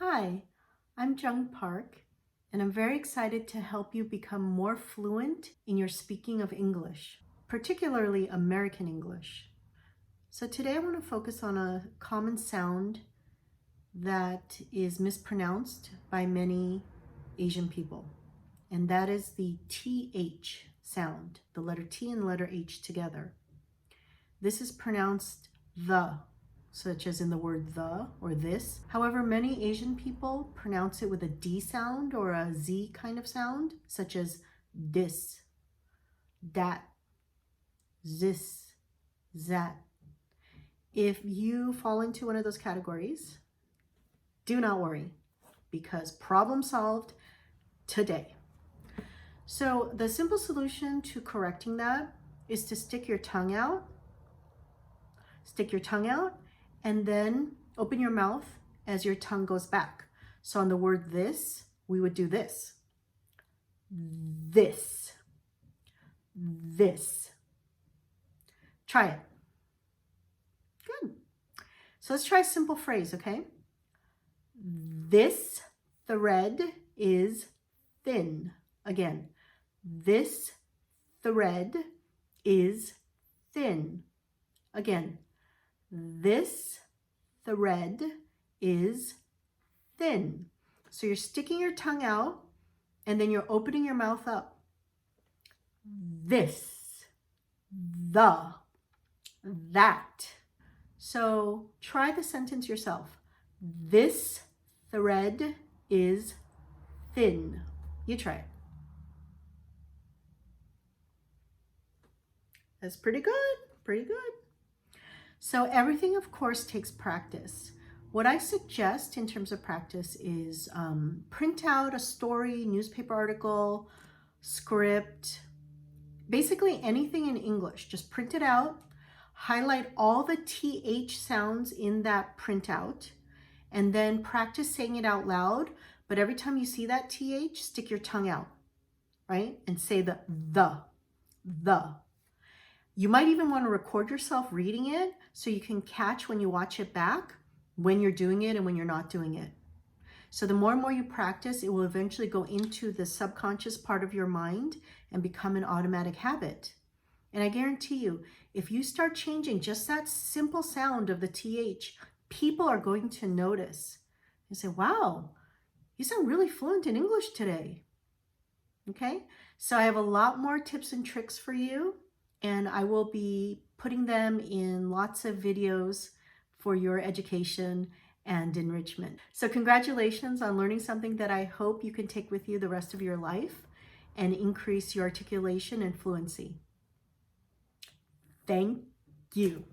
Hi, I'm Jung Park, and I'm very excited to help you become more fluent in your speaking of English, particularly American English. So today I want to focus on a common sound that is mispronounced by many Asian people, and that is the TH sound, the letter T and the letter H together. This is pronounced the, such as in the word the or this. However, many Asian people pronounce it with a D sound or a Z kind of sound, such as this, that, this, that. If you fall into one of those categories, do not worry, because problem solved today. So the simple solution to correcting that is to stick your tongue out, and then open your mouth as your tongue goes back. So on the word this, we would do this. This. This. Try it. Good. So let's try a simple phrase, okay? This thread is thin. Again, this thread is thin. Again, this thread is thin. So you're sticking your tongue out and then you're opening your mouth up. This, the, that. So try the sentence yourself. This thread is thin. You try it. That's pretty good, pretty good. So everything, of course, takes practice. What I suggest in terms of practice is print out a story, newspaper article, script, basically anything in English. Just print it out, highlight all the TH sounds in that printout, and then practice saying it out loud. But every time you see that TH, stick your tongue out, right? And say the. You might even want to record yourself reading it so you can catch when you watch it back when you're doing it and when you're not doing it. So the more and more you practice, it will eventually go into the subconscious part of your mind and become an automatic habit. And I guarantee you, if you start changing just that simple sound of the TH, people are going to notice and say, wow, you sound really fluent in English today. Okay, so I have a lot more tips and tricks for you, and I will be putting them in lots of videos for your education and enrichment. So congratulations on learning something that I hope you can take with you the rest of your life and increase your articulation and fluency. Thank you.